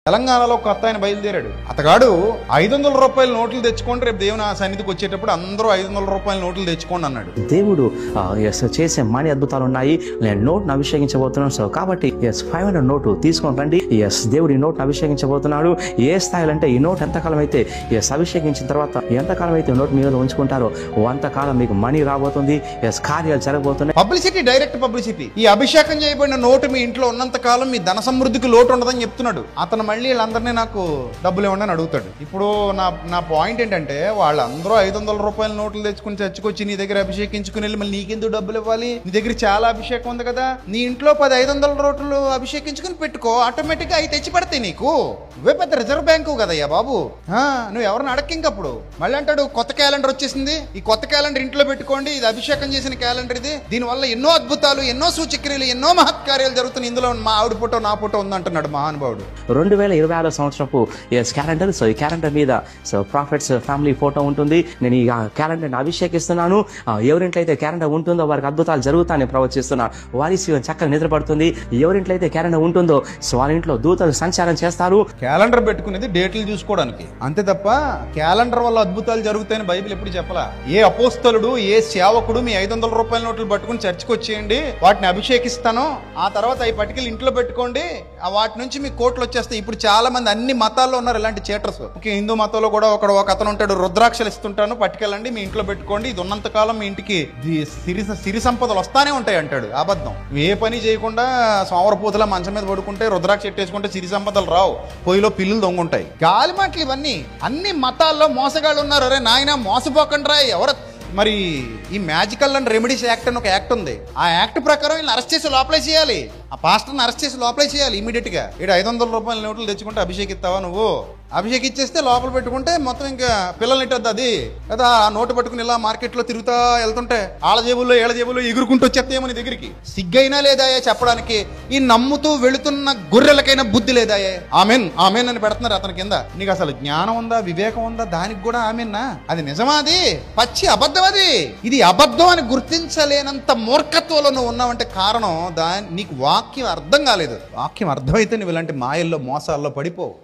తెలంగాణలో కొత్త ఆయన బయలుదేరాడు. అతగాడు 500 రూపాయల నోట్లు తెచ్చుకోండి, రేపు దేవుని సన్నిధికి వచ్చేటప్పుడు అందరూ 500 రూపాయల నోట్లు తెచ్చుకోండి అన్నాడు. దేవుడు చేసే మనీ అద్భుతాలు ఉన్నాయి. నేను నోట్ను అభిషేకించబోతున్నాను. సో కాబట్టి 500 నోటు తీసుకొని రండి. దేవుడు ఈ నోట్ను అభిషేకించబోతున్నాడు. ఏ స్థాయిలో అంటే ఈ నోట్ ఎంతకాలం అయితే అభిషేకించిన తర్వాత ఎంతకాలం అయితే నోట్ మీద ఉంచుకుంటారో అంతకాలం మీకు మనీ రాబోతుంది. కార్యాలు జరగబోతున్నాయి. Publicity, direct publicity. ఈ అభిషేకం చేయబడిన నోటు మీ ఇంట్లో ఉన్నంత కాలం మీ ధన సమృద్ధికి లోటు ఉండదని చెప్తున్నాడు. అతను మళ్ళీ వీళ్ళందరినీ నాకు డబ్బులు ఇవ్వండి అని అడుగుతాడు. ఇప్పుడు నా పాయింట్ ఏంటంటే, వాళ్ళందరూ 500 రూపాయల నోట్లు తెచ్చుకుని చచ్చుకొచ్చి నీ దగ్గర అభిషేకించుకుని వెళ్ళి మళ్ళీ నీకెందుకు డబ్బులు ఇవ్వాలి? నీ దగ్గర చాలా అభిషేకం ఉంది కదా, నీ ఇంట్లో 10 500 నోట్లు అభిషేకించుకుని పెట్టుకో, ఆటోమేటిక్ గా అవి తెచ్చి పడతాయి నీకు. నువ్వే పెద్ద రిజర్వ్ బ్యాంకు కదయ్యా బాబు. నువ్వు ఎవరిని అడక్కింకప్పుడు మళ్ళీ అంటాడు కొత్త క్యాలెండర్ వచ్చేసింది, ఈ కొత్త క్యాలెండర్ ఇంట్లో పెట్టుకోండి, ఇది అభిషేకం చేసిన క్యాలెండర్, ఇది దీనివల్ల ఎన్నో అద్భుతాలు, ఎన్నో సూచక్రియలు, ఎన్నో మహత్కార్యాలు జరుగుతున్నాయి. ఇందులో మా ఆవిడ ఫోటో నా ఫోటో ఉందంటున్నాడు మహానుభావుడు. 2026 సంవత్సరపు క్యాలెండర్. సో ఈ క్యాలెండర్ మీద ప్రాఫిట్స్ ఫ్యామిలీ ఫోటో ఉంటుంది. నేను ఈ క్యాలెండర్ని అభిషేకిస్తున్నాను. ఎవరింట్లో అయితే క్యాలెండర్ ఉంటుందో వారికి అద్భుతాలు జరుగుతాయని ప్రవచిస్తున్నాను. వారి చక్కగా నిద్రపడుతుంది. ఎవరింట్లో అయితే క్యాలెండర్ ఉంటుందో సో వారి ఇంట్లో దూతలు సంచారం చేస్తారు. క్యాలెండర్ పెట్టుకునేది డేట్లు చూసుకోవడానికి అంతే తప్ప క్యాలెండర్ వల్ల అద్భుతాలు జరుగుతాయని బైబిల్ ఎప్పుడు చెప్పలా. ఏ అపోస్తలుడు, ఏ సేవకుడు మీ 500 రూపాయల నోట్లు పట్టుకుని చర్చికి వచ్చేయండి, వాటిని అభిషేకిస్తాను, ఆ తర్వాత అవి పట్టుకెళ్ళి ఇంట్లో పెట్టుకోండి, వాటి నుంచి మీ కోట్లు వచ్చేస్తాయి. ఇప్పుడు చాలా మంది అన్ని మతాల్లో ఉన్నారు ఇలాంటి చేటర్స్. ఓకే, హిందూ మతంలో కూడా ఒక అతను ఉంటాడు, రుద్రాక్షలు ఇస్తుంటాను పట్టుకెళ్ళండి మీ ఇంట్లో పెట్టుకోండి, ఇది ఉన్నంత కాలం మీ ఇంటికి సిరి సంపదలు వస్తానే ఉంటాయి అంటాడు. అబద్ధం. ఏ పని చేయకుండా సోమరపూతల మంచం మీద పడుకుంటే రుద్రాక్ష ఎట్టేసుకుంటే సిరి సంపదలు రావు, పొయ్యిలో పిల్లులు దొంగుంటాయి. గాలి మాటలు ఇవన్నీ. అన్ని మతాల్లో మోసగాళ్ళు ఉన్నారు. అరే నాయన మోసపోకండి రా. ఎవరు మరి ఈ మ్యాజికల్ అండ్ రెమెడీస్ యాక్ట్ అని ఒక యాక్ట్ ఉంది. ఆ యాక్ట్ ప్రకారం వీళ్ళని అరెస్ట్ చేసి లోపలే చేయాలి. ఆ పాస్టర్ని అరెస్ట్ చేసి లోపలే చేయాలి ఇమీడియట్ గా. 500 రూపాయల నోట్లు తెచ్చుకుంటే అభిషేకిస్తావా నువ్వు? అభిషేకిచ్చేస్తే లోపల పెట్టుకుంటే మొత్తం ఇంకా పిల్లల్ని ఇట్టద్దు అది కదా. ఆ నోటు పట్టుకుని ఇలా మార్కెట్లో తిరుగుతా వెళ్తుంటే ఆళ్ళ జేబుల్లో ఏళ్ళ జేబుల్లో ఎగురుకుంటూ వచ్చేస్తాయేమో నీ దగ్గరికి. సిగ్గైనా లేదాయే చెప్పడానికి. ఈ నమ్ముతూ వెళుతున్న గొర్రెలకైనా బుద్ధి లేదాయే. ఆమెన్ ఆమెన్ అని పెడుతున్నారు అతని కింద. నీకు అసలు జ్ఞానం ఉందా, వివేకం ఉందా? దానికి కూడా ఆమెన్నా? అది నిజమా? అది పచ్చి అబద్ధం. అది ఇది అబద్ధం అని గుర్తించలేనంత మూర్ఖత్వంలో నువ్వు ఉన్నావంటే కారణం నీకు వాక్యం అర్థం కాలేదు. వాక్యం అర్థమైతే నువ్వు ఇలాంటి మాయల్లో మోసాల్లో పడిపోవు.